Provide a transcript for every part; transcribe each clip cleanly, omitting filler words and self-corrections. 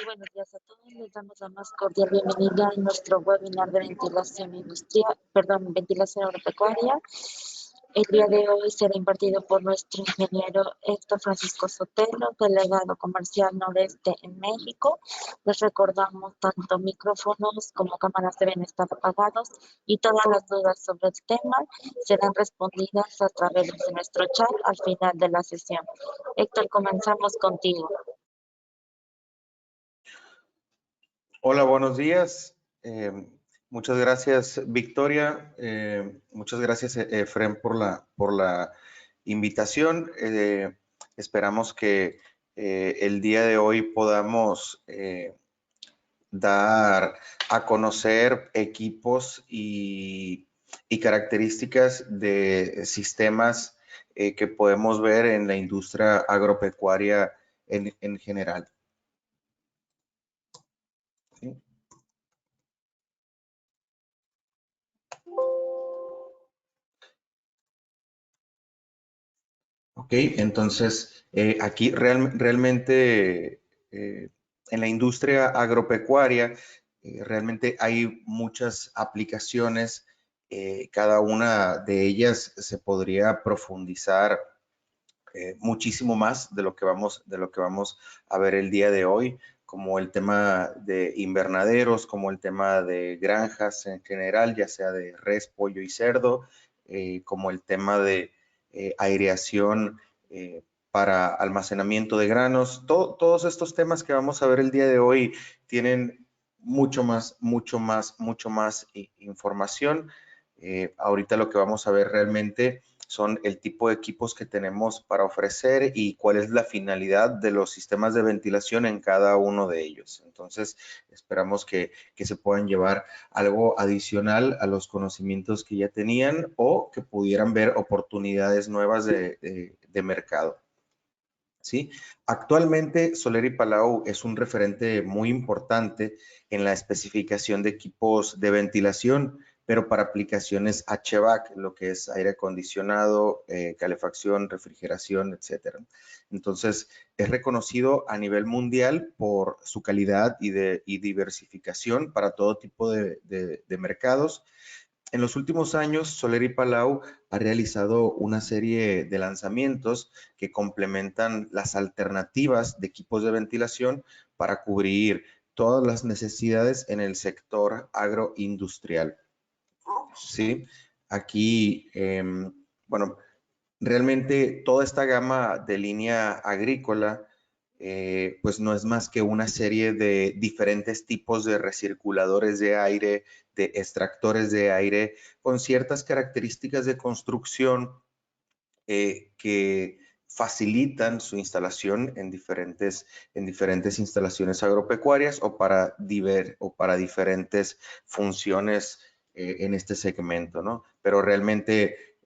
Muy buenos días a todos. Les damos la más cordial bienvenida a nuestro webinar de ventilación industrial, ventilación agropecuaria. El día de hoy será impartido por nuestro ingeniero Héctor Francisco Sotelo, delegado comercial noreste en México. Les recordamos tanto micrófonos como cámaras deben estar apagados y todas las dudas sobre el tema serán respondidas a través de nuestro chat al final de la sesión. Héctor, comenzamos contigo. Hola, buenos días. Muchas gracias, Victoria. Muchas gracias, Efren, por la invitación. Esperamos que el día de hoy podamos dar a conocer equipos y características de sistemas que podemos ver en la industria agropecuaria en general. ¿Sí? Ok, entonces aquí realmente en la industria agropecuaria realmente hay muchas aplicaciones, cada una de ellas se podría profundizar muchísimo más de lo que vamos a ver el día de hoy, como el tema de invernaderos, como el tema de granjas en general, ya sea de res, pollo y cerdo, como el tema de aireación para almacenamiento de granos. Todos estos temas que vamos a ver el día de hoy tienen mucho más información. Ahorita lo que vamos a ver realmente son el tipo de equipos que tenemos para ofrecer y cuál es la finalidad de los sistemas de ventilación en cada uno de ellos. Entonces, esperamos que se puedan llevar algo adicional a los conocimientos que ya tenían o que pudieran ver oportunidades nuevas de mercado. ¿Sí? Actualmente Soler & Palau es un referente muy importante en la especificación de equipos de ventilación, pero para aplicaciones HVAC, lo que es aire acondicionado, calefacción, refrigeración, etcétera. Entonces, es reconocido a nivel mundial por su calidad y diversificación para todo tipo de mercados. En los últimos años, Soler & Palau ha realizado una serie de lanzamientos que complementan las alternativas de equipos de ventilación para cubrir todas las necesidades en el sector agroindustrial. ¿Sí? Aquí, bueno, realmente toda esta gama de línea agrícola pues no es más que una serie de diferentes tipos de recirculadores de aire, de extractores de aire, con ciertas características de construcción que facilitan su instalación en diferentes instalaciones agropecuarias o para diferentes funciones en este segmento, ¿no? Pero realmente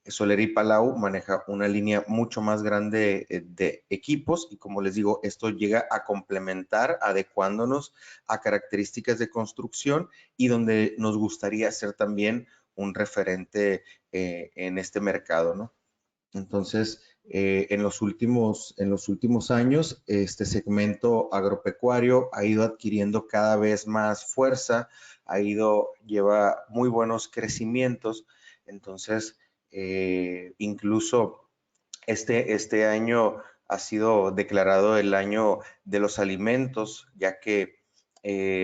Soler & Palau maneja una línea mucho más grande de equipos y, como les digo, esto llega a complementar adecuándonos a características de construcción y donde nos gustaría ser también un referente en este mercado, ¿no? Entonces, en los últimos años, este segmento agropecuario ha ido adquiriendo cada vez más fuerza, lleva muy buenos crecimientos. Entonces, incluso este año ha sido declarado el año de los alimentos, ya que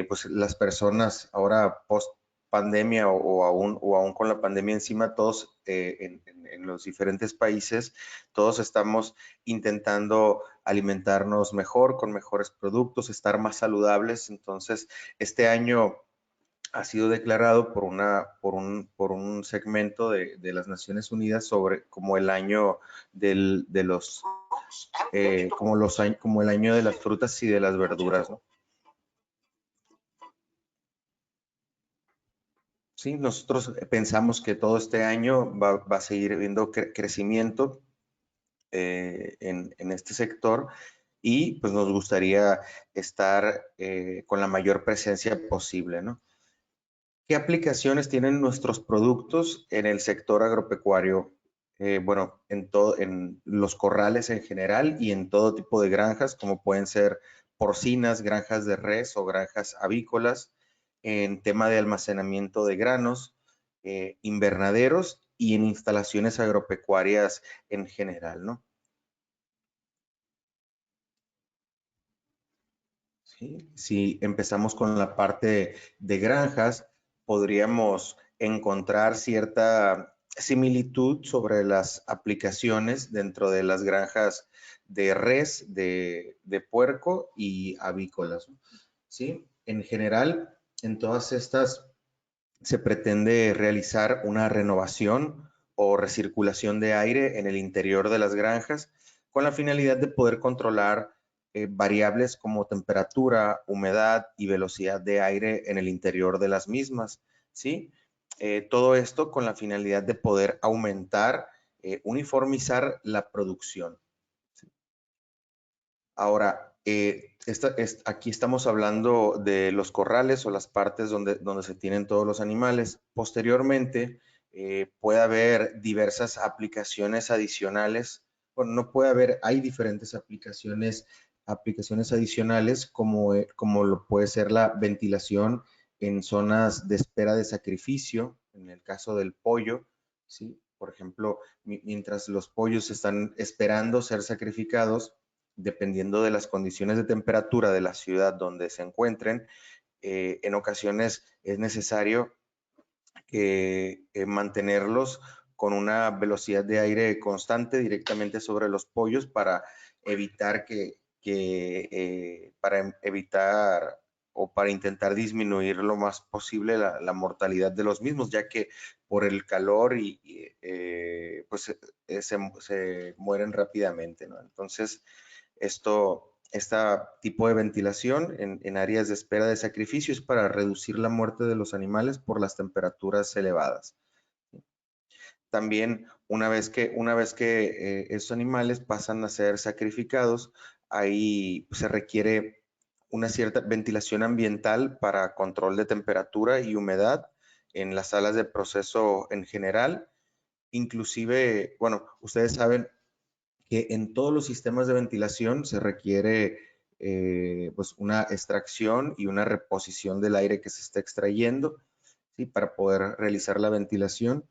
pues las personas ahora post pandemia o aún con la pandemia encima, todos en los diferentes países, todos estamos intentando alimentarnos mejor, con mejores productos, estar más saludables. Entonces, este año ha sido declarado por un segmento de las Naciones Unidas como el año como el año de las frutas y de las verduras, ¿no? Sí, nosotros pensamos que todo este año va a seguir habiendo crecimiento en este sector y pues nos gustaría estar con la mayor presencia posible, ¿no? ¿Qué aplicaciones tienen nuestros productos en el sector agropecuario? Bueno, en los corrales en general y en todo tipo de granjas, como pueden ser porcinas, granjas de res o granjas avícolas, en tema de almacenamiento de granos, invernaderos y en instalaciones agropecuarias en general, ¿no? ¿Sí? Si empezamos con la parte de granjas, podríamos encontrar cierta similitud sobre las aplicaciones dentro de las granjas de res, de puerco y avícolas, ¿no? ¿Sí? En general, en todas estas se pretende realizar una renovación o recirculación de aire en el interior de las granjas con la finalidad de poder controlar variables como temperatura, humedad y velocidad de aire en el interior de las mismas, ¿sí? Todo esto con la finalidad de poder aumentar, uniformizar la producción. ¿Sí? Ahora, aquí estamos hablando de los corrales o las partes donde se tienen todos los animales. Posteriormente, puede haber diversas aplicaciones adicionales. Bueno, no puede haber, hay diferentes aplicaciones adicionales como lo puede ser la ventilación en zonas de espera de sacrificio, en el caso del pollo, ¿sí? Por ejemplo, mientras los pollos están esperando ser sacrificados, dependiendo de las condiciones de temperatura de la ciudad donde se encuentren, en ocasiones es necesario mantenerlos con una velocidad de aire constante directamente sobre los pollos para evitar para evitar o para intentar disminuir lo más posible la mortalidad de los mismos, ya que por el calor pues se mueren rápidamente, ¿no? Entonces, este tipo de ventilación en áreas de espera de sacrificio es para reducir la muerte de los animales por las temperaturas elevadas. También, una vez que esos animales pasan a ser sacrificados, ahí se requiere una cierta ventilación ambiental para control de temperatura y humedad en las salas de proceso en general. Inclusive, bueno, ustedes saben que en todos los sistemas de ventilación se requiere pues una extracción y una reposición del aire que se está extrayendo, ¿sí? Para poder realizar la ventilación.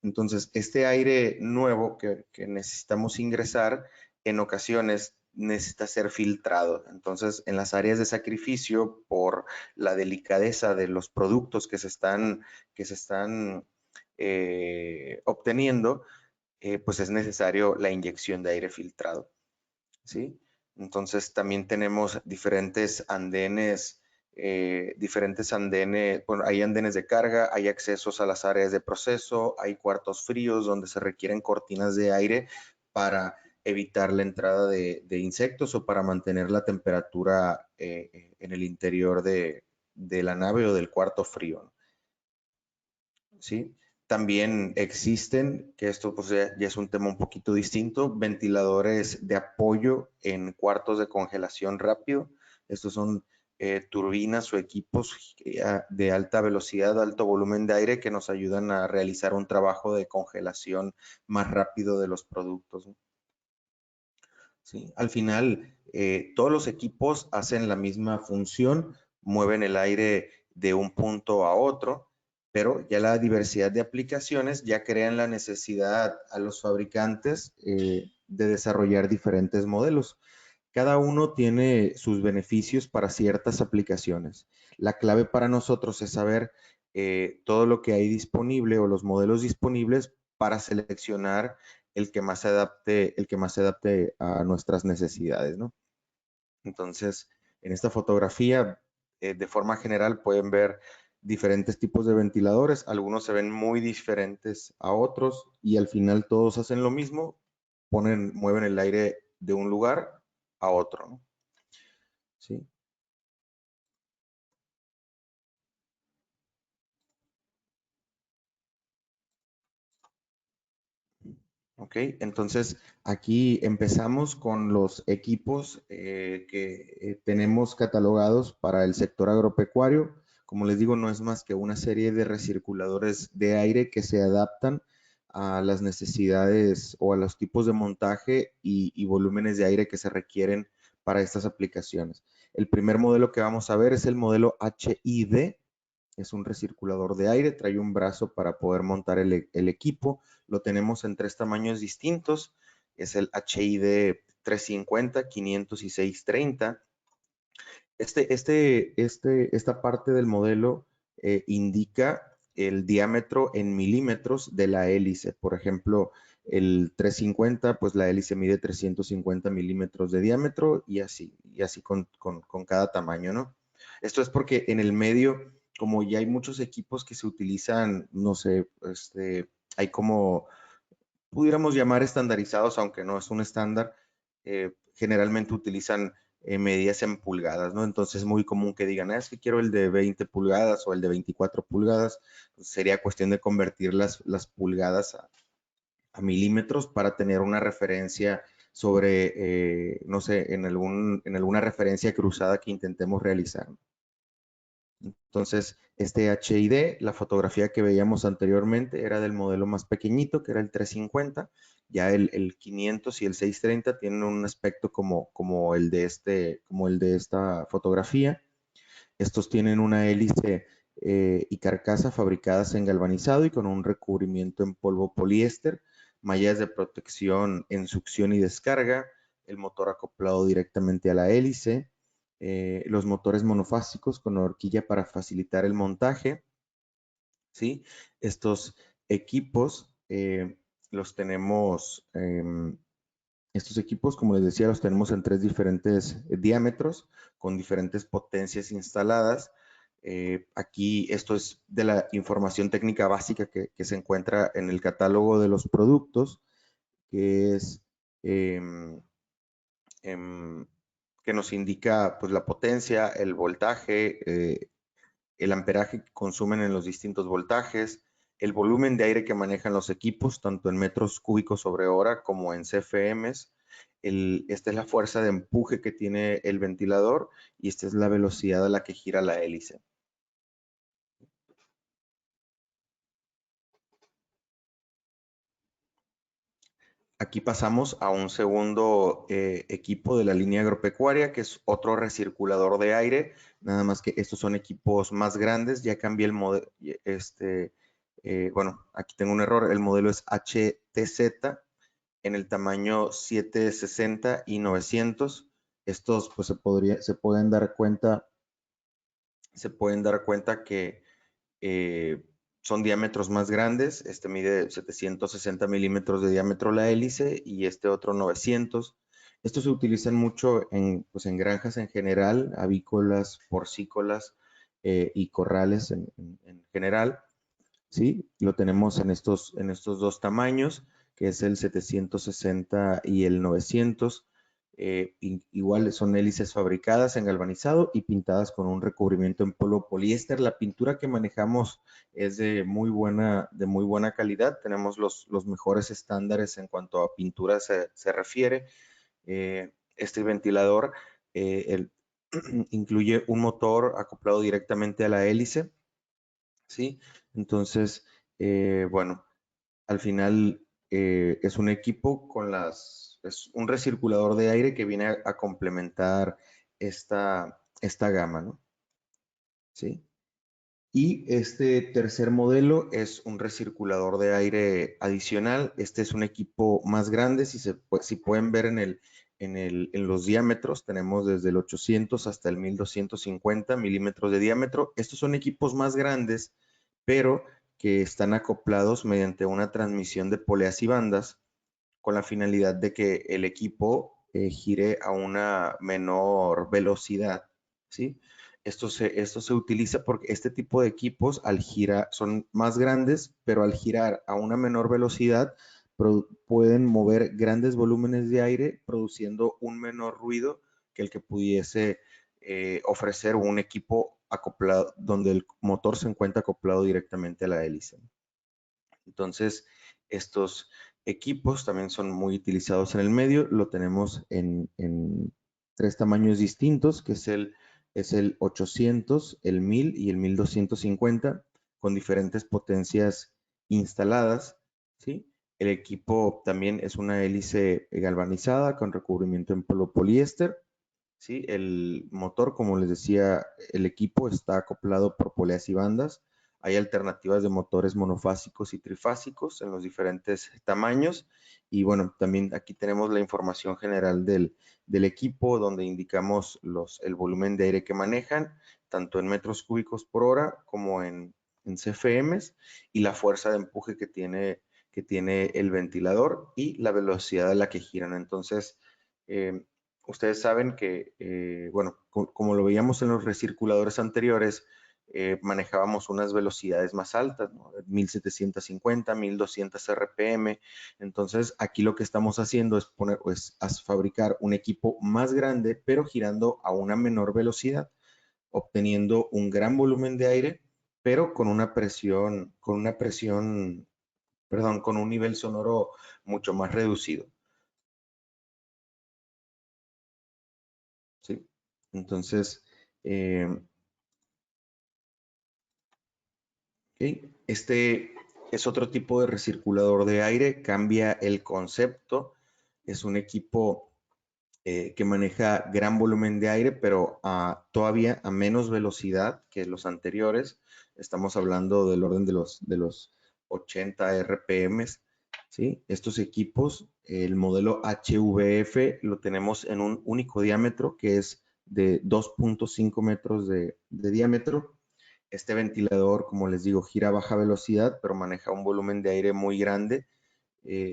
Entonces, este aire nuevo que necesitamos ingresar, en ocasiones necesita ser filtrado. Entonces, en las áreas de sacrificio, por la delicadeza de los productos que se están obteniendo, pues es necesario la inyección de aire filtrado, ¿sí? Entonces también tenemos diferentes andenes, bueno, hay andenes de carga, hay accesos a las áreas de proceso, hay cuartos fríos donde se requieren cortinas de aire para evitar la entrada de insectos o para mantener la temperatura en el interior de la nave o del cuarto frío, ¿sí? También existen, que esto pues ya es un tema un poquito distinto, ventiladores de apoyo en cuartos de congelación rápido. Estos son turbinas o equipos de alta velocidad, alto volumen de aire que nos ayudan a realizar un trabajo de congelación más rápido de los productos, ¿no? ¿Sí? Al final, todos los equipos hacen la misma función, mueven el aire de un punto a otro, pero ya la diversidad de aplicaciones ya crean la necesidad a los fabricantes de desarrollar diferentes modelos. Cada uno tiene sus beneficios para ciertas aplicaciones. La clave para nosotros es saber todo lo que hay disponible o los modelos disponibles para seleccionar el que más se adapte a nuestras necesidades, ¿no? Entonces, en esta fotografía, de forma general, pueden ver diferentes tipos de ventiladores. Algunos se ven muy diferentes a otros y al final todos hacen lo mismo, mueven el aire de un lugar a otro, ¿no? ¿Sí? Ok, entonces aquí empezamos con los equipos que tenemos catalogados para el sector agropecuario. Como les digo, no es más que una serie de recirculadores de aire que se adaptan a las necesidades o a los tipos de montaje y volúmenes de aire que se requieren para estas aplicaciones. El primer modelo que vamos a ver es el modelo HID. Es un recirculador de aire, trae un brazo para poder montar el equipo. Lo tenemos en 3 tamaños distintos. Es el HID 350, 500 y 630. Esta parte del modelo indica el diámetro en milímetros de la hélice. Por ejemplo, el 350, pues la hélice mide 350 milímetros de diámetro y así con cada tamaño, ¿no? Esto es porque en el medio, como ya hay muchos equipos que se utilizan, no sé, hay como, pudiéramos llamar estandarizados, aunque no es un estándar, generalmente utilizan medidas en pulgadas, ¿no? Entonces es muy común que digan, es que quiero el de 20 pulgadas o el de 24 pulgadas. Pues sería cuestión de convertir las pulgadas a milímetros para tener una referencia sobre, no sé, en alguna referencia cruzada que intentemos realizar. Entonces, este HID, la fotografía que veíamos anteriormente era del modelo más pequeñito, que era el 350. Ya el 500 y el 630 tienen un aspecto como el de esta fotografía. Estos tienen una hélice y carcasa fabricadas en galvanizado y con un recubrimiento en polvo poliéster, mallas de protección en succión y descarga, el motor acoplado directamente a la hélice, los motores monofásicos con horquilla para facilitar el montaje, ¿sí? Estos equipos los tenemos, estos equipos, como les decía, los tenemos en 3 diferentes diámetros con diferentes potencias instaladas. Aquí esto es de la información técnica básica que se encuentra en el catálogo de los productos, que es que nos indica pues la potencia, el voltaje, el amperaje que consumen en los distintos voltajes, el volumen de aire que manejan los equipos, tanto en metros cúbicos sobre hora como en CFMs. Esta es la fuerza de empuje que tiene el ventilador y esta es la velocidad a la que gira la hélice. Aquí pasamos a un segundo equipo de la línea agropecuaria, que es otro recirculador de aire, nada más que estos son equipos más grandes. Ya cambié el modelo, bueno, aquí tengo un error, el modelo es HTZ en el tamaño 760 y 900. Estos pues se pueden dar cuenta que son diámetros más grandes. Este mide 760 milímetros de diámetro la hélice y este otro 900. Estos se utilizan mucho pues en granjas en general, avícolas, porcícolas y corrales en general. ¿Sí? Lo tenemos en estos 2 tamaños, que es el 760 y el 900. Igual son hélices fabricadas en galvanizado y pintadas con un recubrimiento en polvo poliéster. La pintura que manejamos es de muy buena calidad. Tenemos los mejores estándares en cuanto a pintura se refiere. Este ventilador incluye un motor acoplado directamente a la hélice, ¿sí? Entonces, bueno, al final es un equipo es un recirculador de aire que viene a complementar esta gama, ¿no? ¿Sí? Y este tercer modelo es un recirculador de aire adicional. Este es un equipo más grande. Si pueden ver en los diámetros, tenemos desde el 800 hasta el 1250 milímetros de diámetro. Estos son equipos más grandes, pero que están acoplados mediante una transmisión de poleas y bandas con la finalidad de que el equipo gire a una menor velocidad, ¿sí? Esto se utiliza porque este tipo de equipos al girar son más grandes, pero al girar a una menor velocidad pueden mover grandes volúmenes de aire produciendo un menor ruido que el que pudiese ofrecer un equipo acoplado donde el motor se encuentra acoplado directamente a la hélice. Entonces, estos equipos también son muy utilizados en el medio. Lo tenemos en 3 tamaños distintos, que es el 800, el 1000 y el 1250, con diferentes potencias instaladas, ¿sí? El equipo también es una hélice galvanizada con recubrimiento en polvo poliéster. ¿sí? El motor, como les decía, el equipo está acoplado por poleas y bandas. Hay alternativas de motores monofásicos y trifásicos en los diferentes tamaños. Y bueno, también aquí tenemos la información general del equipo, donde indicamos el volumen de aire que manejan, tanto en metros cúbicos por hora como en CFMs, y la fuerza de empuje que tiene el ventilador y la velocidad a la que giran. Entonces, ustedes saben que, bueno, como lo veíamos en los recirculadores anteriores, manejábamos unas velocidades más altas, ¿no? 1750, 1200 RPM. Entonces, aquí lo que estamos haciendo es fabricar un equipo más grande, pero girando a una menor velocidad, obteniendo un gran volumen de aire, pero perdón, con un nivel sonoro mucho más reducido, ¿sí? Entonces, eh, ok, este es otro tipo de recirculador de aire, cambia el concepto. Es un equipo que maneja gran volumen de aire, pero todavía a menos velocidad que los anteriores. Estamos hablando del orden de los 80 RPM, ¿sí? Estos equipos, el modelo HVF, lo tenemos en un único diámetro, que es de 2.5 metros de diámetro. Este ventilador, como les digo, gira a baja velocidad, pero maneja un volumen de aire muy grande,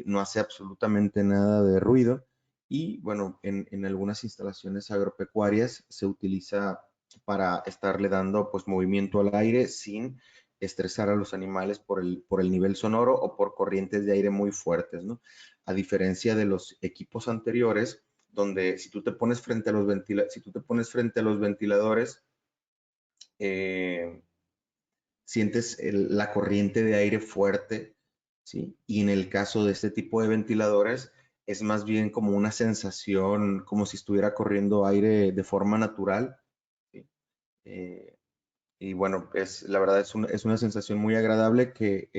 no hace absolutamente nada de ruido y bueno, en algunas instalaciones agropecuarias se utiliza para estarle dando pues movimiento al aire sin estresar a los animales por el nivel sonoro o por corrientes de aire muy fuertes, ¿no? A diferencia de los equipos anteriores, donde si tú te pones frente a los ventiladores, eh, sientes la corriente de aire fuerte, ¿sí? Y en el caso de este tipo de ventiladores, es más bien como una sensación, como si estuviera corriendo aire de forma natural, ¿sí? Eh, y bueno, la verdad es una sensación muy agradable que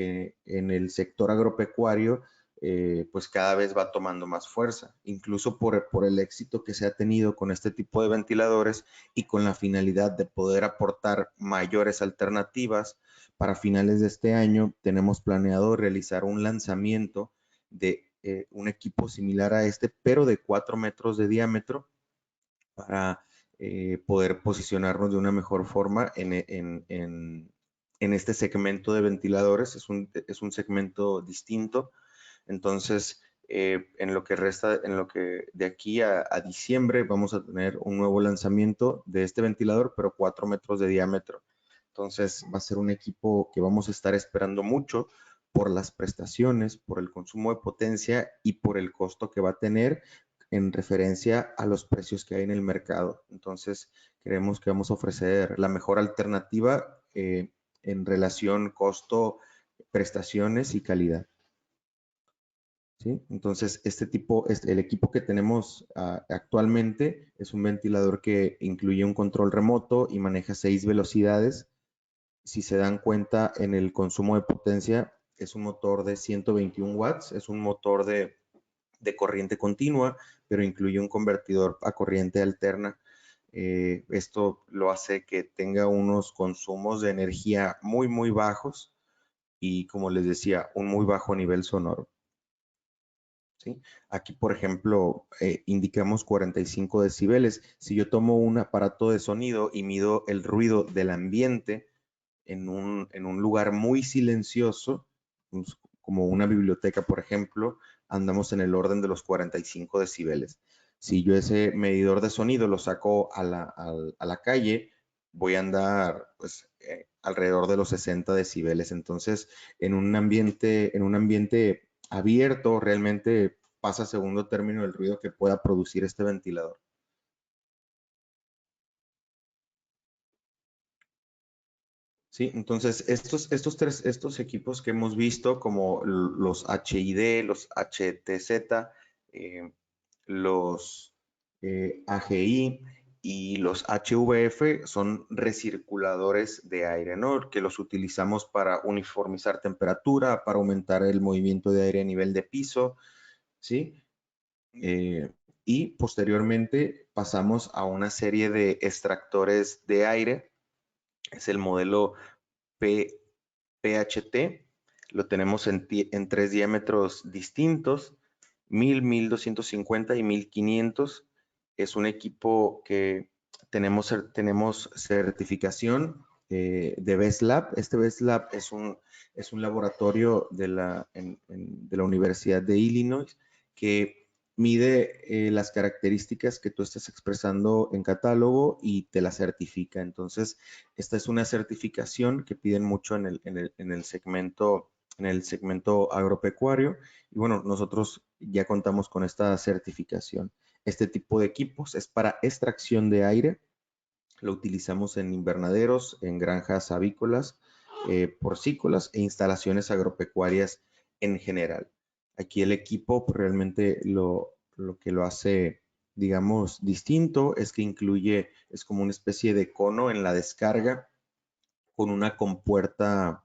en el sector agropecuario pues cada vez va tomando más fuerza, incluso por el éxito que se ha tenido con este tipo de ventiladores y con la finalidad de poder aportar mayores alternativas. Para finales de este año tenemos planeado realizar un lanzamiento de un equipo similar a este, pero de 4 metros de diámetro para poder posicionarnos de una mejor forma en este segmento de ventiladores. Es un segmento distinto. Entonces, en lo que resta, en lo que de aquí a diciembre vamos a tener un nuevo lanzamiento de este ventilador, pero 4 metros de diámetro. Entonces, va a ser un equipo que vamos a estar esperando mucho por las prestaciones, por el consumo de potencia y por el costo que va a tener en referencia a los precios que hay en el mercado. Entonces, creemos que vamos a ofrecer la mejor alternativa en relación costo, prestaciones y calidad. ¿Sí? Entonces, el equipo que tenemos actualmente es un ventilador que incluye un control remoto y maneja 6 velocidades. Si se dan cuenta en el consumo de potencia, es un motor de 121 watts, es un motor de corriente continua, pero incluye un convertidor a corriente alterna. Esto lo hace que tenga unos consumos de energía muy, muy bajos y, como les decía, un muy bajo nivel sonoro. ¿Sí? Aquí, por ejemplo, indicamos 45 decibeles. Si yo tomo un aparato de sonido y mido el ruido del ambiente en un lugar muy silencioso, pues, como una biblioteca, por ejemplo, andamos en el orden de los 45 decibeles. Si yo ese medidor de sonido lo saco a la calle, voy a andar pues, alrededor de los 60 decibeles. Entonces, en un ambiente abierto, realmente pasa a segundo término el ruido que pueda producir este ventilador. Sí, entonces estos equipos que hemos visto, como los HID, los HTZ, los AGI y los HVF, son recirculadores de aire, ¿no? Que los utilizamos para uniformizar temperatura, para aumentar el movimiento de aire a nivel de piso, ¿sí? y posteriormente pasamos a una serie de extractores de aire. Es el modelo PHT. Lo tenemos en 3 diámetros distintos, 1000, 1250 y 1500. Es un equipo que tenemos certificación de Best Lab. Este Best Lab es un laboratorio de la Universidad de Illinois que mide las características que tú estás expresando en catálogo y te la certifica. Entonces, esta es una certificación que piden mucho en el segmento agropecuario. Y bueno, nosotros ya contamos con esta certificación. Este tipo de equipos es para extracción de aire. Lo utilizamos en invernaderos, en granjas avícolas, porcícolas e instalaciones agropecuarias en general. Aquí el equipo pues, realmente lo que lo hace, digamos, distinto es que es como una especie de cono en la descarga con una compuerta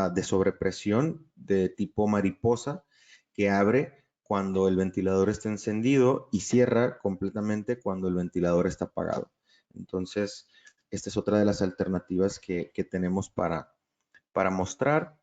de sobrepresión de tipo mariposa que abre cuando el ventilador está encendido y cierra completamente cuando el ventilador está apagado. Entonces, esta es otra de las alternativas que tenemos para mostrar.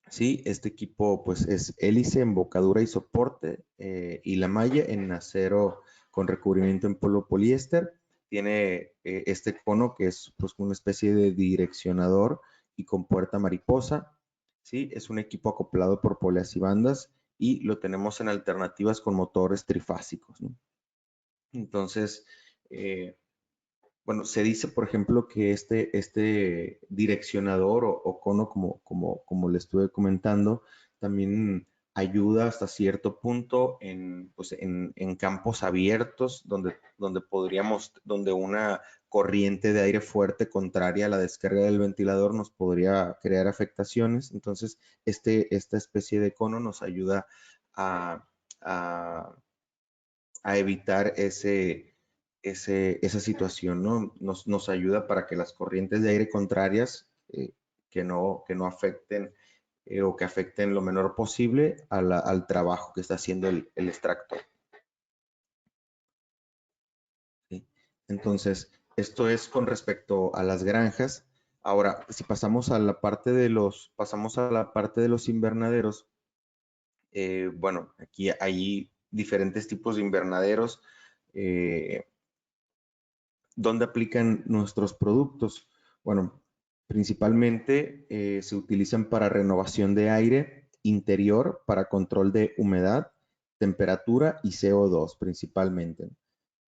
Sí, este equipo pues es hélice, embocadura y soporte y la malla en acero con recubrimiento en polvo poliéster. Tiene este cono que es pues una especie de direccionador y con puerta mariposa. Sí, es un equipo acoplado por poleas y bandas y lo tenemos en alternativas con motores trifásicos, ¿no? Entonces, bueno, se dice, por ejemplo, que este direccionador o cono, como le estuve comentando, también ayuda hasta cierto punto pues, en campos abiertos donde una corriente de aire fuerte contraria a la descarga del ventilador nos podría crear afectaciones. Entonces, esta especie de cono nos ayuda a, a a evitar esa situación, ¿no? Nos ayuda para que las corrientes de aire contrarias que no afecten o que afecten lo menor posible al trabajo que está haciendo el extractor. ¿Sí? Entonces, esto es con respecto a las granjas. Ahora, si pasamos a la parte de los invernaderos, bueno, aquí hay diferentes tipos de invernaderos. ¿Dónde aplican nuestros productos? Bueno, principalmente se utilizan para renovación de aire interior, para control de humedad, temperatura y CO2 principalmente.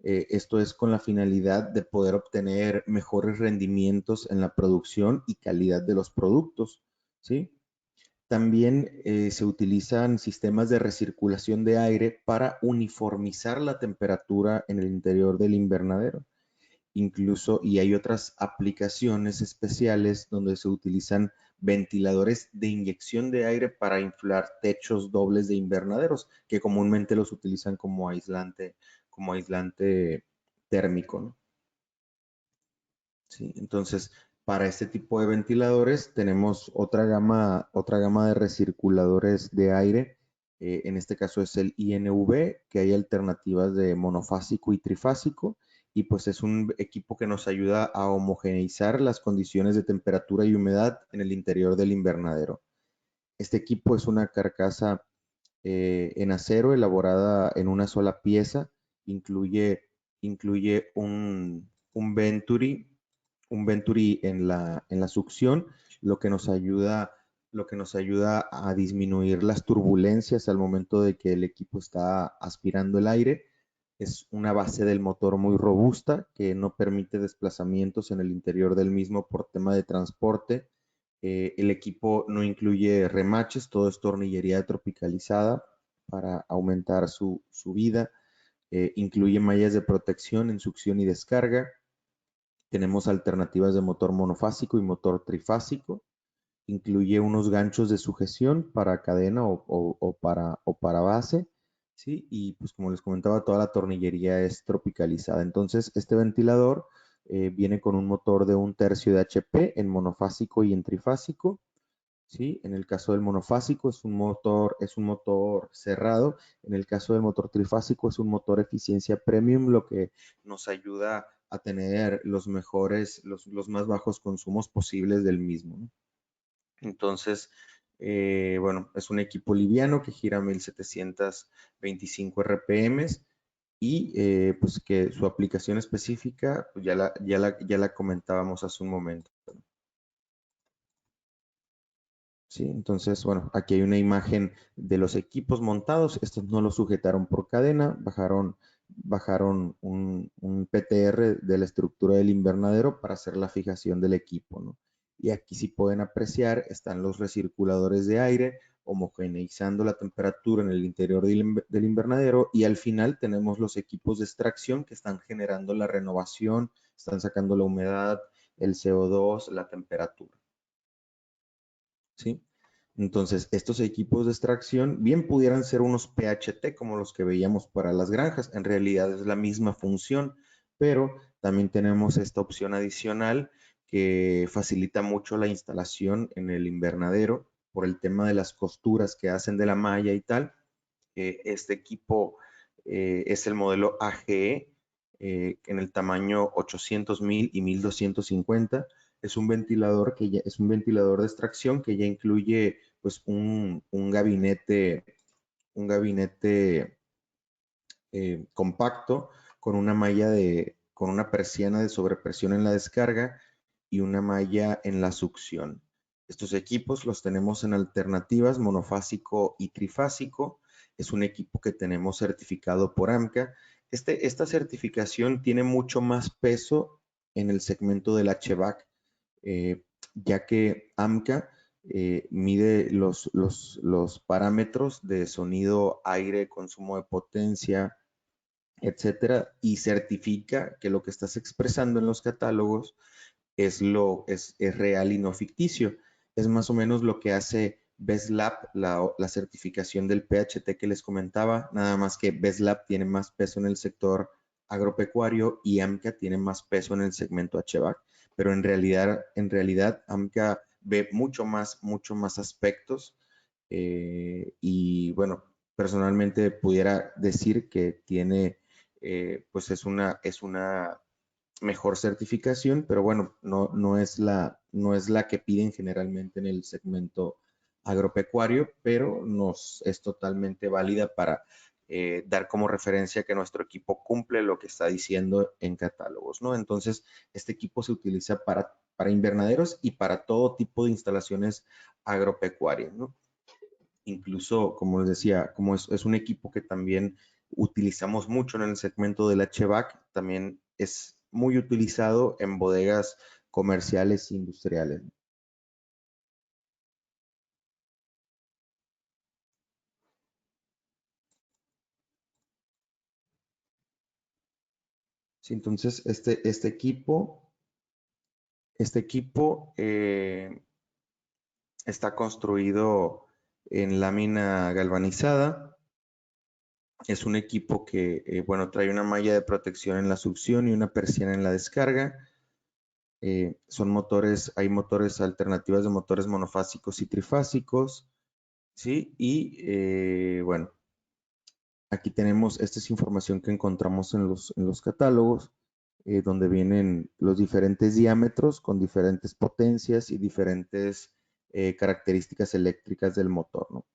Esto es con la finalidad de poder obtener mejores rendimientos en la producción y calidad de los productos, ¿sí? También se utilizan sistemas de recirculación de aire para uniformizar la temperatura en el interior del invernadero. Incluso, y hay otras aplicaciones especiales donde se utilizan ventiladores de inyección de aire para inflar techos dobles de invernaderos, que comúnmente los utilizan como aislante térmico, ¿no? Sí, entonces, para este tipo de ventiladores tenemos otra gama de recirculadores de aire. En este caso es el INV, que hay alternativas de monofásico y trifásico, y pues es un equipo que nos ayuda a homogeneizar las condiciones de temperatura y humedad en el interior del invernadero. Este equipo es una carcasa en acero elaborada en una sola pieza, incluye un venturi en la succión, lo que nos ayuda a disminuir las turbulencias al momento de que el equipo está aspirando el aire. Es una base del motor muy robusta que no permite desplazamientos en el interior del mismo por tema de transporte. El equipo no incluye remaches, todo es tornillería tropicalizada para aumentar su vida. Incluye mallas de protección en succión y descarga. Tenemos alternativas de motor monofásico y motor trifásico. Incluye unos ganchos de sujeción para cadena o para base, ¿sí? Y pues como les comentaba, toda la tornillería es tropicalizada. Entonces, este ventilador viene con un motor de 1/3 de HP en monofásico y en trifásico. ¿sí? En el caso del monofásico es un motor cerrado. En el caso del motor trifásico es un motor eficiencia premium, lo que nos ayuda a tener los más bajos consumos posibles del mismo, ¿no? Entonces, bueno, es un equipo liviano que gira 1725 RPM y pues que su aplicación específica pues ya la comentábamos hace un momento. ¿Sí? Entonces, bueno, aquí hay una imagen de los equipos montados. Estos no los sujetaron por cadena, bajaron un PTR de la estructura del invernadero para hacer la fijación del equipo, ¿no? Y aquí si pueden apreciar, están los recirculadores de aire homogeneizando la temperatura en el interior del invernadero y al final tenemos los equipos de extracción que están generando la renovación, están sacando la humedad, el CO2, la temperatura. ¿Sí? Entonces, estos equipos de extracción bien pudieran ser unos PHT como los que veíamos para las granjas. En realidad es la misma función, pero también tenemos esta opción adicional que facilita mucho la instalación en el invernadero por el tema de las costuras que hacen de la malla y tal. Este equipo es el modelo AGE en el tamaño 800,000 y 1250. Es un ventilador es un ventilador de extracción que ya incluye pues un gabinete compacto con una con una persiana de sobrepresión en la descarga y una malla en la succión. Estos equipos los tenemos en alternativas monofásico y trifásico. Es un equipo que tenemos certificado por AMCA. Esta certificación tiene mucho más peso en el segmento del HVAC, ya que AMCA mide los parámetros de sonido, aire, consumo de potencia, etcétera, y certifica que lo que estás expresando en los catálogos es real y no ficticio. Es más o menos lo que hace BESLAB, la certificación del PHT que les comentaba, nada más que BESLAB tiene más peso en el sector agropecuario y AMCA tiene más peso en el segmento HVAC, pero en realidad AMCA ve mucho más aspectos y bueno, personalmente pudiera decir que tiene, pues es una mejor certificación, pero bueno, no es la que piden generalmente en el segmento agropecuario, pero nos es totalmente válida para dar como referencia que nuestro equipo cumple lo que está diciendo en catálogos, ¿no? Entonces, este equipo se utiliza para invernaderos y para todo tipo de instalaciones agropecuarias, ¿no? Incluso, como les decía, como es un equipo que también utilizamos mucho en el segmento del HVAC, también es muy utilizado en bodegas comerciales e industriales. Sí, entonces, este equipo está construido en lámina galvanizada. Es un equipo que, bueno, trae una malla de protección en la succión y una persiana en la descarga. Hay motores alternativas de motores monofásicos y trifásicos, ¿sí? Y bueno, aquí tenemos, esta es información que encontramos en los catálogos, donde vienen los diferentes diámetros con diferentes potencias y diferentes características eléctricas del motor, ¿no?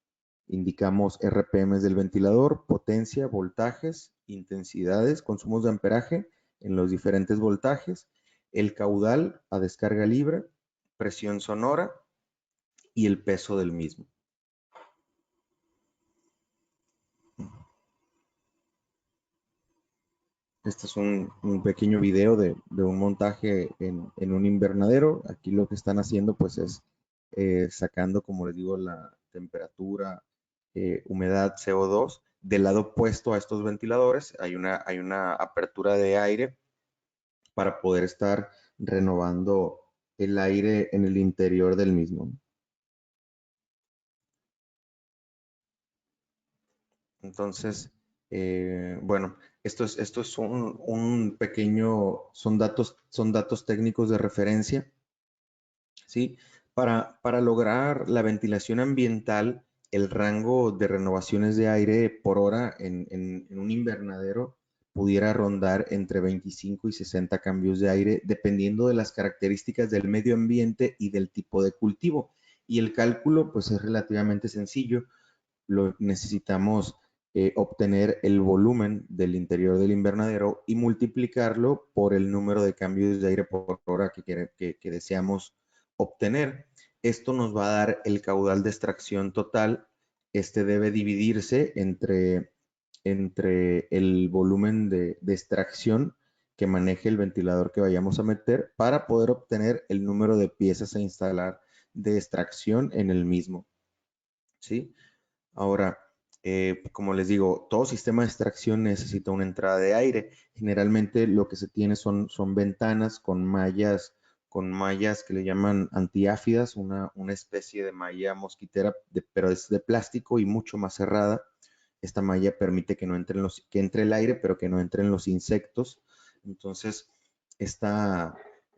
Indicamos RPMs del ventilador, potencia, voltajes, intensidades, consumos de amperaje en los diferentes voltajes, el caudal a descarga libre, presión sonora y el peso del mismo. Este es un pequeño video de un montaje en un invernadero. Aquí lo que están haciendo pues es sacando, como les digo, la temperatura, humedad, CO2. Del lado opuesto a estos ventiladores hay una apertura de aire para poder estar renovando el aire en el interior del mismo. Entonces, bueno, esto es un pequeño, son datos técnicos de referencia, ¿sí? Para lograr la ventilación ambiental, el rango de renovaciones de aire por hora en un invernadero pudiera rondar entre 25 y 60 cambios de aire, dependiendo de las características del medio ambiente y del tipo de cultivo. Y el cálculo, pues, es relativamente sencillo. Necesitamos obtener el volumen del interior del invernadero y multiplicarlo por el número de cambios de aire por hora que deseamos obtener. Esto nos va a dar el caudal de extracción total. Este debe dividirse entre el volumen de extracción que maneje el ventilador que vayamos a meter para poder obtener el número de piezas a instalar de extracción en el mismo. ¿Sí? Ahora, como les digo, todo sistema de extracción necesita una entrada de aire. Generalmente lo que se tiene son ventanas con mallas que le llaman antiáfidas, una especie de malla mosquitera, pero es de plástico y mucho más cerrada. Esta malla permite que no entren que entre el aire, pero que no entren los insectos. Entonces,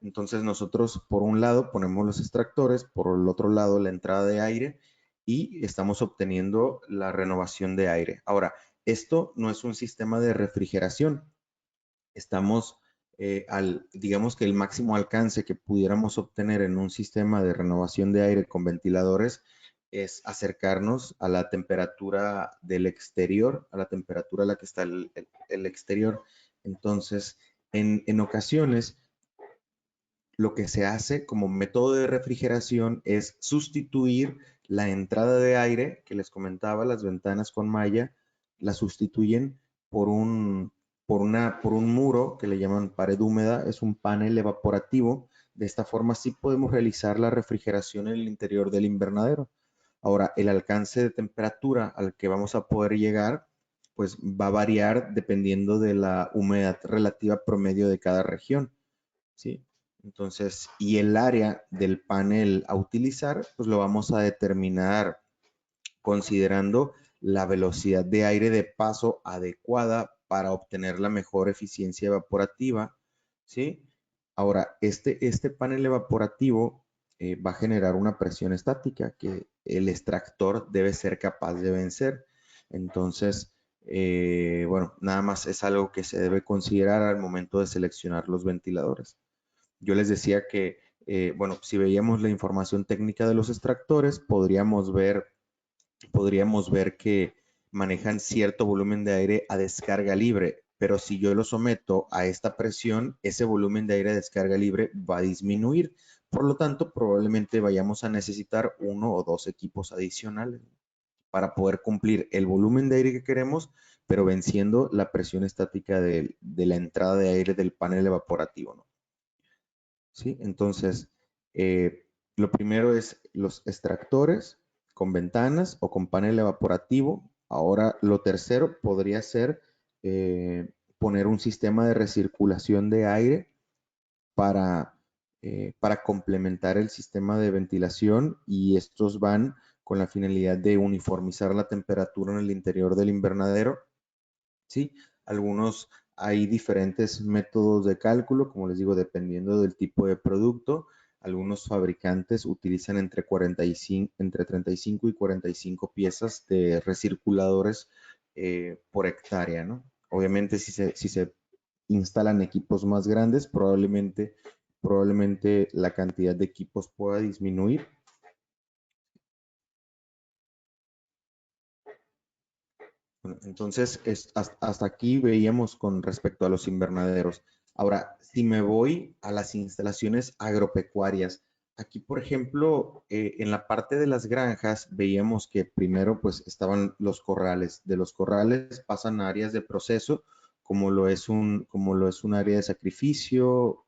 entonces nosotros por un lado ponemos los extractores, por el otro lado la entrada de aire y estamos obteniendo la renovación de aire. Ahora, esto no es un sistema de refrigeración. Estamos digamos que el máximo alcance que pudiéramos obtener en un sistema de renovación de aire con ventiladores es acercarnos a la temperatura del exterior, a la temperatura a la que está el exterior. Entonces, en ocasiones, lo que se hace como método de refrigeración es sustituir la entrada de aire que les comentaba, las ventanas con malla, la sustituyen por por un muro que le llaman pared húmeda, es un panel evaporativo. De esta forma sí podemos realizar la refrigeración en el interior del invernadero. Ahora, el alcance de temperatura al que vamos a poder llegar, pues va a variar dependiendo de la humedad relativa promedio de cada región, ¿sí? Entonces, y el área del panel a utilizar, pues lo vamos a determinar considerando la velocidad de aire de paso adecuada para obtener la mejor eficiencia evaporativa, ¿sí? Ahora, este panel evaporativo va a generar una presión estática que el extractor debe ser capaz de vencer. Entonces, bueno, nada más es algo que se debe considerar al momento de seleccionar los ventiladores. Yo les decía que, bueno, si veíamos la información técnica de los extractores, podríamos ver que manejan cierto volumen de aire a descarga libre, pero si yo lo someto a esta presión, ese volumen de aire a descarga libre va a disminuir. Por lo tanto, probablemente vayamos a necesitar uno o dos equipos adicionales para poder cumplir el volumen de aire que queremos, pero venciendo la presión estática de la entrada de aire del panel evaporativo, ¿no? ¿Sí? Entonces, lo primero es los extractores con ventanas o con panel evaporativo. Ahora, lo tercero podría ser poner un sistema de recirculación de aire para complementar el sistema de ventilación, y estos van con la finalidad de uniformizar la temperatura en el interior del invernadero, ¿sí? Hay diferentes métodos de cálculo, como les digo, dependiendo del tipo de producto. Algunos fabricantes utilizan entre 35 y 45 piezas de recirculadores por hectárea, ¿no? Obviamente, si se instalan equipos más grandes, probablemente la cantidad de equipos pueda disminuir. Bueno, entonces, hasta aquí veíamos con respecto a los invernaderos. Ahora, si me voy a las instalaciones agropecuarias, aquí, por ejemplo, en la parte de las granjas, veíamos que primero pues estaban los corrales. De los corrales pasan a áreas de proceso, como lo es un área de sacrificio,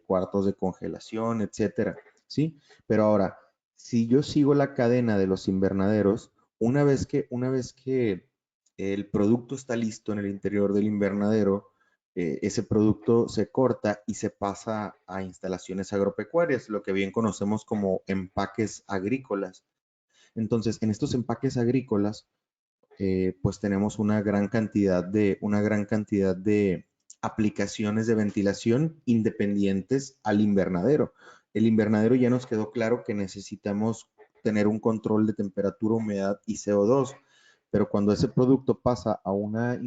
cuartos de congelación, etcétera, ¿sí? Pero ahora, si yo sigo la cadena de los invernaderos, una vez que el producto está listo en el interior del invernadero, ese producto se corta y se pasa a instalaciones agropecuarias, lo que bien conocemos como empaques agrícolas. Entonces, en estos empaques agrícolas, pues tenemos una gran cantidad de aplicaciones de ventilación independientes al invernadero. el invernadero ya nos quedó claro que necesitamos tener un control de temperatura, humedad y CO2, pero cuando ese producto pasa a una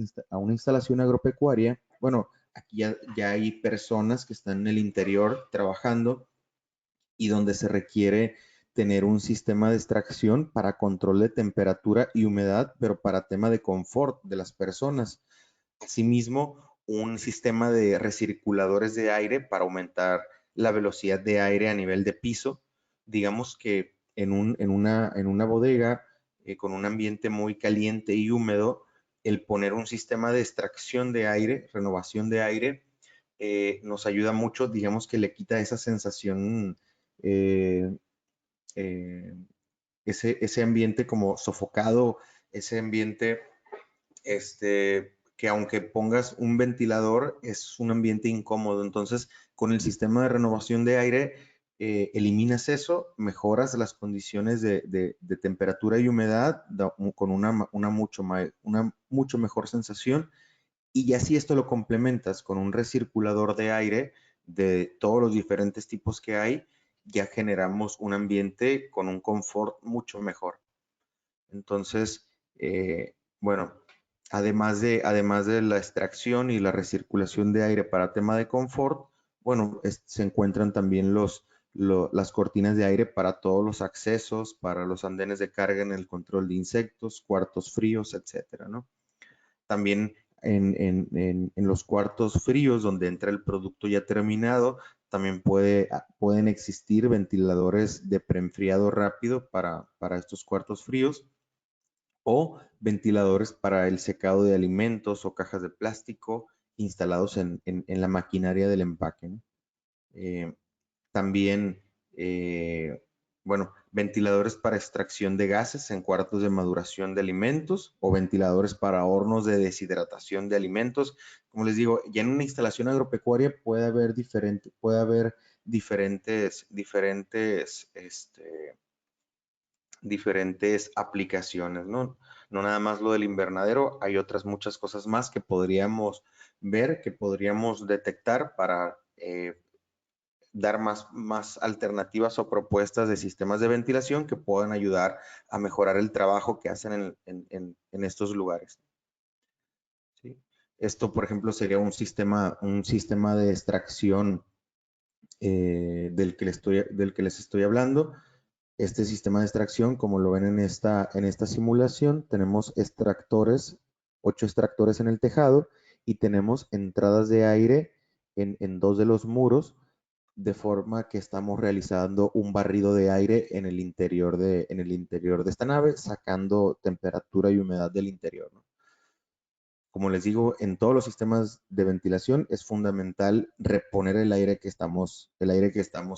instalación agropecuaria, bueno, aquí ya hay personas que están en el interior trabajando y donde se requiere tener un sistema de extracción para control de temperatura y humedad, pero para tema de confort de las personas. Asimismo, un sistema de recirculadores de aire para aumentar la velocidad de aire a nivel de piso. Digamos que en una bodega con un ambiente muy caliente y húmedo, el poner un sistema de extracción de aire, renovación de aire, nos ayuda mucho, digamos que le quita esa sensación, eh, eh, ese ambiente como sofocado, ese ambiente que aunque pongas un ventilador, es un ambiente incómodo. Entonces, con el sistema de renovación de aire, eliminas eso, mejoras las condiciones de temperatura y humedad con una mucho mejor sensación. Y ya si esto lo complementas con un recirculador de aire de todos los diferentes tipos que hay, ya generamos un ambiente con un confort mucho mejor. Entonces, bueno, además de la extracción y la recirculación de aire para tema de confort, bueno, se encuentran también las cortinas de aire para todos los accesos, para los andenes de carga en el control de insectos, cuartos fríos, etcétera, ¿no? También en los cuartos fríos, donde entra el producto ya terminado, también pueden existir ventiladores de preenfriado rápido para estos cuartos fríos o ventiladores para el secado de alimentos o cajas de plástico instalados en la maquinaria del empaque, ¿no? Eh, También, bueno, ventiladores para extracción de gases en cuartos de maduración de alimentos o ventiladores para hornos de deshidratación de alimentos. Como les digo, ya en una instalación agropecuaria puede haber diferentes aplicaciones, ¿no? No nada más lo del invernadero, hay otras muchas cosas más que podríamos ver, que podríamos detectar para dar más alternativas o propuestas de sistemas de ventilación que puedan ayudar a mejorar el trabajo que hacen en estos lugares. ¿Sí? Esto, por ejemplo, sería un sistema de extracción del que les estoy hablando. Este sistema de extracción, como lo ven en esta simulación, tenemos 8 extractores en el tejado y tenemos entradas de aire en 2 de los muros, de forma que estamos realizando un barrido de aire en el interior de esta nave, sacando temperatura y humedad del interior, ¿no? Como les digo, en todos los sistemas de ventilación es fundamental reponer el aire que estamos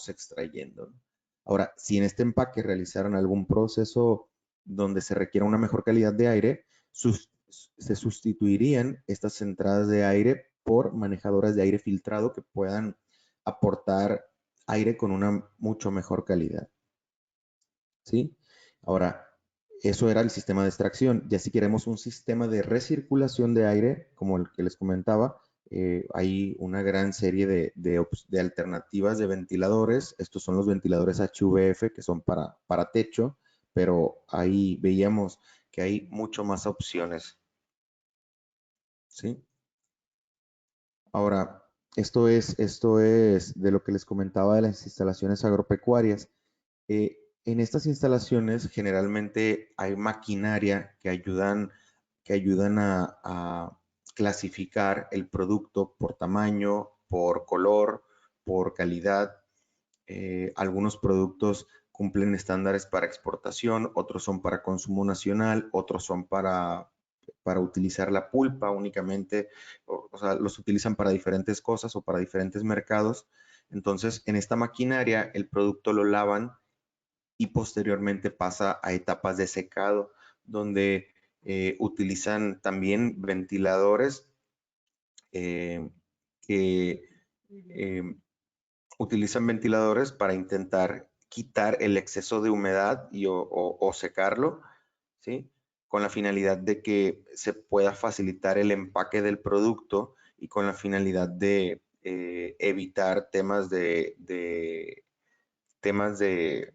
extrayendo, ¿no? Ahora, si en este empaque realizaran algún proceso donde se requiera una mejor calidad de aire, se sustituirían estas entradas de aire por manejadoras de aire filtrado que puedan aportar aire con una mucho mejor calidad, ¿sí? Ahora, eso era el sistema de extracción. Ya si queremos un sistema de recirculación de aire, como el que les comentaba, hay una gran serie de alternativas de ventiladores. Estos son los ventiladores HVF, que son para techo, pero ahí veíamos que hay mucho más opciones, ¿sí? Ahora, esto es de lo que les comentaba de las instalaciones agropecuarias. En estas instalaciones generalmente hay maquinaria que ayudan a clasificar el producto por tamaño, por color, por calidad. Algunos productos cumplen estándares para exportación, otros son para consumo nacional, otros son para utilizar la pulpa únicamente, o sea, los utilizan para diferentes cosas o para diferentes mercados. Entonces, en esta maquinaria, el producto lo lavan y posteriormente pasa a etapas de secado, donde utilizan también ventiladores eh, que eh, para intentar quitar el exceso de humedad o secarlo, ¿sí? Con la finalidad de que se pueda facilitar el empaque del producto y con la finalidad de evitar temas temas de,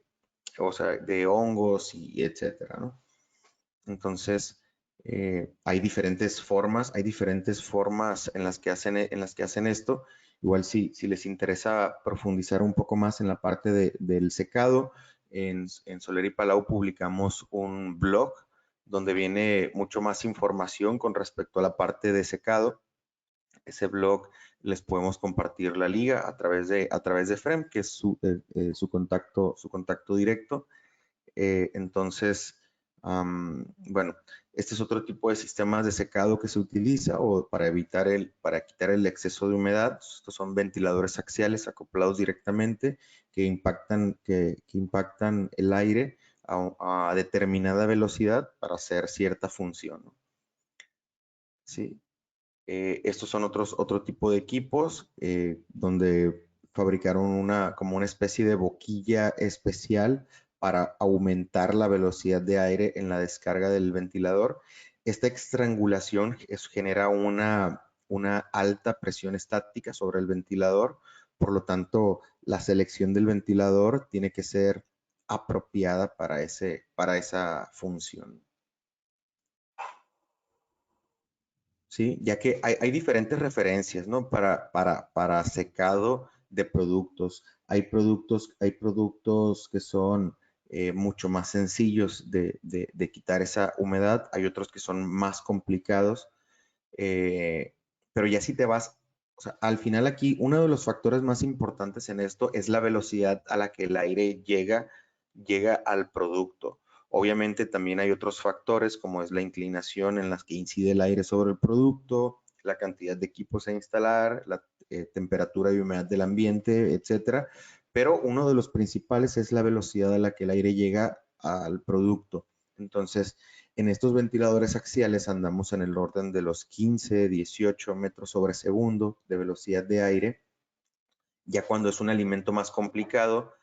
o sea, de hongos y etcétera, ¿no? Entonces, hay diferentes formas en las que hacen esto. Igual si les interesa profundizar un poco más en la parte del secado, en Soler y Palau publicamos un blog donde viene mucho más información con respecto a la parte de secado. Ese blog les podemos compartir la liga a través de FREM, que es su contacto directo. Entonces, bueno, este es otro tipo de sistemas de secado que se utiliza o para quitar el exceso de humedad. Estos son ventiladores axiales acoplados directamente que impactan el aire a determinada velocidad para hacer cierta función, ¿no? Sí. Estos son otro tipo de equipos donde fabricaron como una especie de boquilla especial para aumentar la velocidad de aire en la descarga del ventilador. Esta estrangulación genera una alta presión estática sobre el ventilador, por lo tanto, la selección del ventilador tiene que ser apropiada para esa función. ¿Sí? Ya que hay diferentes referencias, ¿no? Para secado de productos. Hay productos que son mucho más sencillos de quitar esa humedad, hay otros que son más complicados, pero ya si te vas, o sea, al final aquí uno de los factores más importantes en esto es la velocidad a la que el aire llega al producto. Obviamente también hay otros factores como es la inclinación en las que incide el aire sobre el producto, la cantidad de equipos a instalar, la temperatura y humedad del ambiente, etcétera. Pero uno de los principales es la velocidad a la que el aire llega al producto. Entonces, en estos ventiladores axiales andamos en el orden de los 15, 18 metros sobre segundo de velocidad de aire. Ya cuando es un alimento más complicado,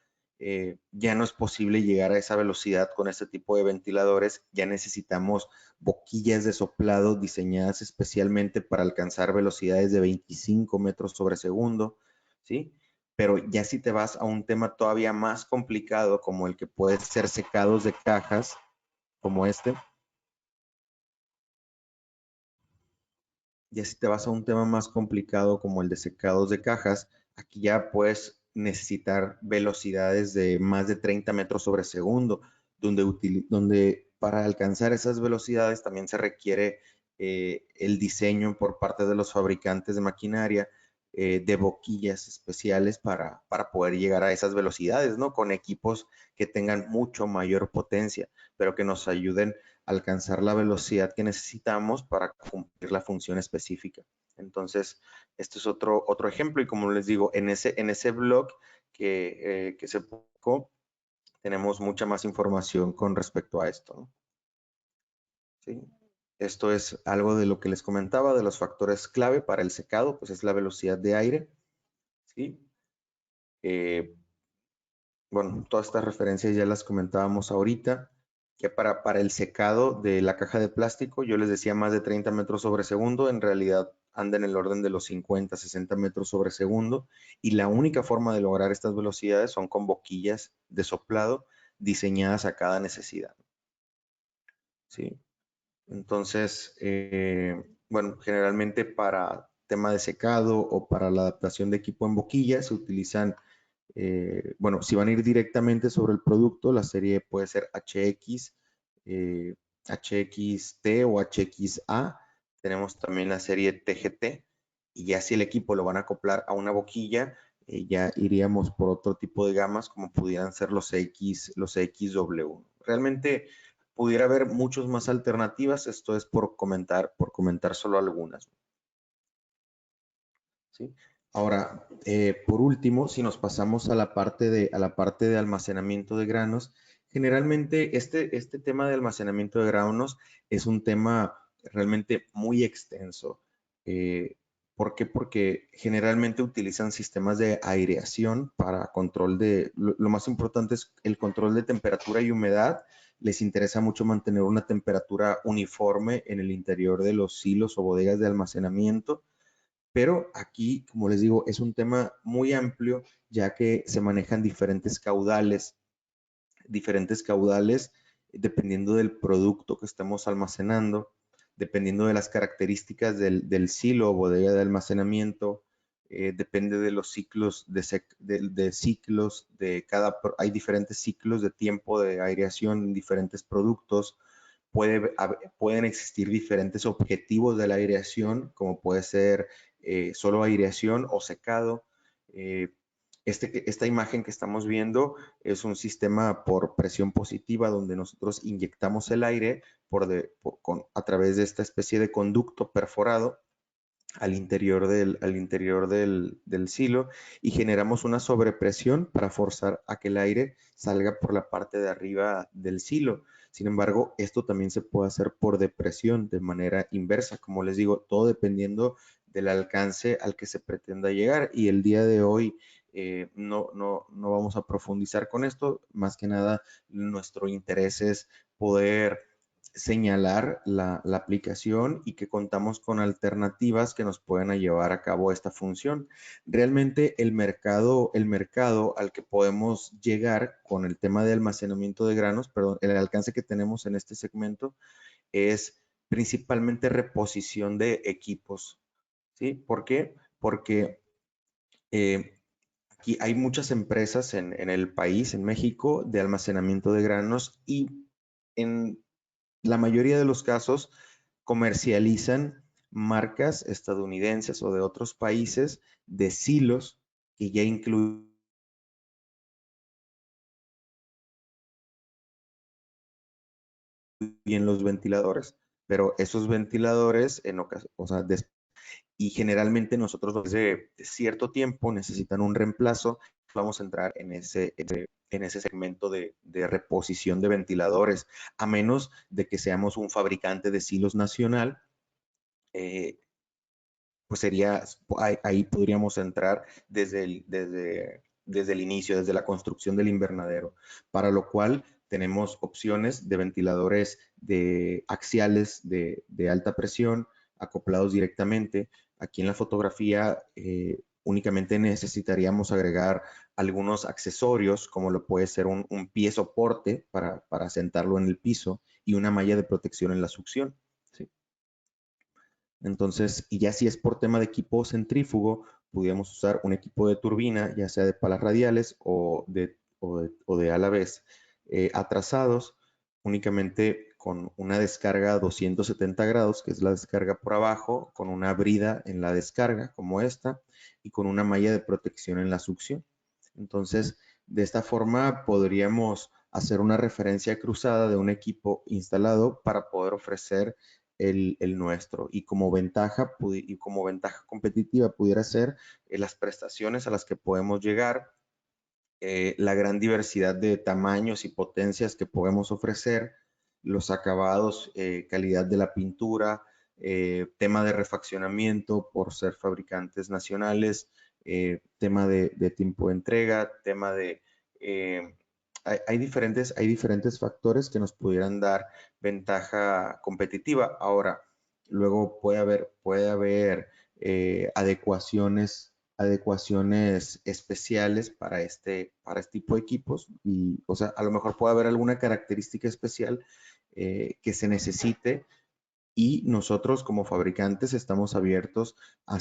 ya no es posible llegar a esa velocidad con este tipo de ventiladores. Ya necesitamos boquillas de soplado diseñadas especialmente para alcanzar velocidades de 25 metros sobre segundo, ¿sí? Pero ya si te vas a un tema todavía más complicado, como el que puede ser secados de cajas, como este, ya si te vas a un tema más complicado como el de secados de cajas, aquí ya puedes necesitar velocidades de más de 30 metros sobre segundo, donde para alcanzar esas velocidades también se requiere el diseño por parte de los fabricantes de maquinaria de boquillas especiales para poder llegar a esas velocidades, ¿no? Con equipos que tengan mucho mayor potencia, pero que nos ayuden alcanzar la velocidad que necesitamos para cumplir la función específica. Entonces, este es otro ejemplo y como les digo, en ese blog que se publicó, tenemos mucha más información con respecto a esto, ¿no? ¿Sí? Esto es algo de lo que les comentaba, de los factores clave para el secado, pues es la velocidad de aire, ¿sí? Bueno, todas estas referencias ya las comentábamos ahorita, que para el secado de la caja de plástico, yo les decía más de 30 metros sobre segundo, en realidad anda en el orden de los 50, 60 metros sobre segundo, y la única forma de lograr estas velocidades son con boquillas de soplado diseñadas a cada necesidad, ¿sí? Entonces, bueno, generalmente para tema de secado o para la adaptación de equipo en boquilla se utilizan bueno, si van a ir directamente sobre el producto, la serie puede ser HX, HXT o HXA. Tenemos también la serie TGT. Y ya si el equipo lo van a acoplar a una boquilla, ya iríamos por otro tipo de gamas como pudieran ser los XW. Realmente pudiera haber muchas más alternativas. Esto es por comentar solo algunas. ¿Sí? Ahora, por último, si nos pasamos a la parte de almacenamiento de granos, generalmente este tema de almacenamiento de granos es un tema realmente muy extenso. ¿Por qué? Porque generalmente utilizan sistemas de aireación para control lo más importante es el control de temperatura y humedad. Les interesa mucho mantener una temperatura uniforme en el interior de los silos o bodegas de almacenamiento. Pero aquí, como les digo, es un tema muy amplio, ya que se manejan diferentes caudales dependiendo del producto que estamos almacenando, dependiendo de las características del silo o bodega de almacenamiento, depende de los ciclos ciclos de cada, hay diferentes ciclos de tiempo de aireación en diferentes productos. Pueden existir diferentes objetivos de la aireación, como puede ser solo aireación o secado. Esta imagen que estamos viendo es un sistema por presión positiva donde nosotros inyectamos el aire a través de esta especie de conducto perforado al interior del silo y generamos una sobrepresión para forzar a que el aire salga por la parte de arriba del silo. Sin embargo, esto también se puede hacer por depresión de manera inversa, como les digo, todo dependiendo del alcance al que se pretenda llegar. Y el día de hoy no vamos a profundizar con esto. Más que nada, nuestro interés es poder señalar la aplicación y que contamos con alternativas que nos puedan llevar a cabo esta función. Realmente el mercado al que podemos llegar con el tema de almacenamiento de granos, perdón, el alcance que tenemos en este segmento es principalmente reposición de equipos. ¿Sí? ¿Por qué? Porque aquí hay muchas empresas en el país, en México, de almacenamiento de granos y en la mayoría de los casos comercializan marcas estadounidenses o de otros países de silos que ya incluyen los ventiladores, pero esos ventiladores y generalmente nosotros desde cierto tiempo necesitan un reemplazo. Vamos a entrar en ese segmento de reposición de ventiladores, a menos de que seamos un fabricante de silos nacional. Pues ahí podríamos entrar desde el inicio, desde la construcción del invernadero, para lo cual tenemos opciones de ventiladores axiales de alta presión acoplados directamente. Aquí en la fotografía únicamente necesitaríamos agregar algunos accesorios, como lo puede ser un pie soporte para sentarlo en el piso y una malla de protección en la succión. ¿Sí? Entonces, y ya si es por tema de equipo centrífugo, pudiéramos usar un equipo de turbina, ya sea de palas radiales o de a la vez atrasados, únicamente con una descarga a 270 grados, que es la descarga por abajo, con una brida en la descarga, como esta, y con una malla de protección en la succión. Entonces, de esta forma podríamos hacer una referencia cruzada de un equipo instalado para poder ofrecer el nuestro. Y como ventaja competitiva pudiera ser las prestaciones a las que podemos llegar, la gran diversidad de tamaños y potencias que podemos ofrecer, los acabados, calidad de la pintura, tema de refaccionamiento por ser fabricantes nacionales, tema de tiempo de entrega, tema de... hay diferentes factores que nos pudieran dar ventaja competitiva. Ahora, luego puede haber adecuaciones especiales para este tipo de equipos y, o sea, a lo mejor puede haber alguna característica especial que se necesite y nosotros como fabricantes estamos abiertos a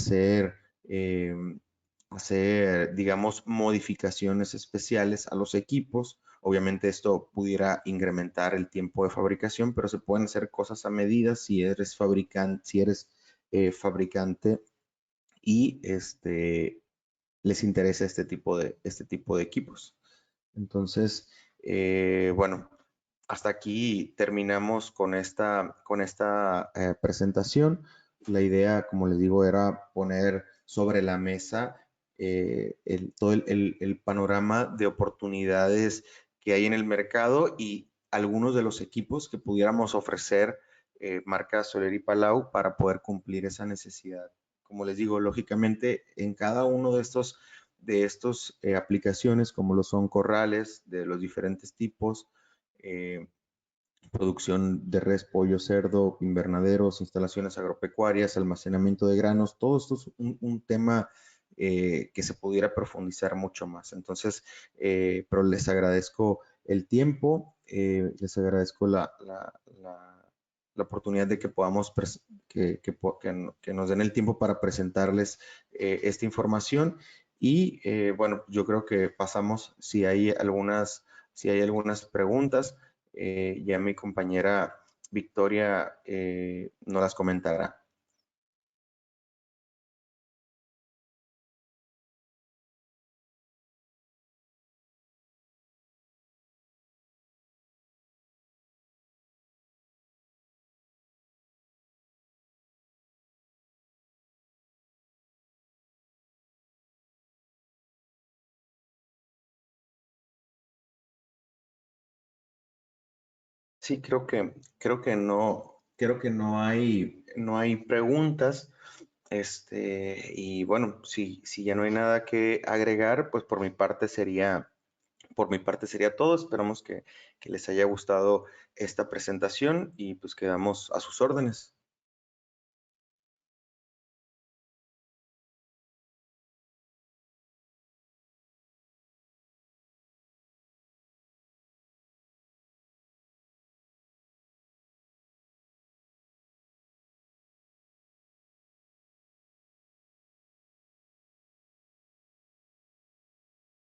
digamos, modificaciones especiales a los equipos. Obviamente esto pudiera incrementar el tiempo de fabricación, pero se pueden hacer cosas a medida si eres fabricante y les interesa este tipo de equipos. Entonces, bueno, hasta aquí terminamos con esta presentación. La idea, como les digo, era poner sobre la mesa todo el panorama de oportunidades que hay en el mercado y algunos de los equipos que pudiéramos ofrecer marca Soler y Palau para poder cumplir esa necesidad. Como les digo, lógicamente en cada uno de estos aplicaciones, como lo son corrales de los diferentes tipos, producción de res, pollo, cerdo, invernaderos, instalaciones agropecuarias, almacenamiento de granos. Todo esto es un tema que se pudiera profundizar mucho más. Entonces, pero les agradezco el tiempo, les agradezco la oportunidad de que podamos, que nos den el tiempo para presentarles esta información. Y bueno, yo creo que pasamos, si hay algunas preguntas, ya mi compañera Victoria nos las comentará. Sí, creo que no hay preguntas. Y bueno, si ya no hay nada que agregar, pues por mi parte sería todo. Esperamos que les haya gustado esta presentación y pues quedamos a sus órdenes.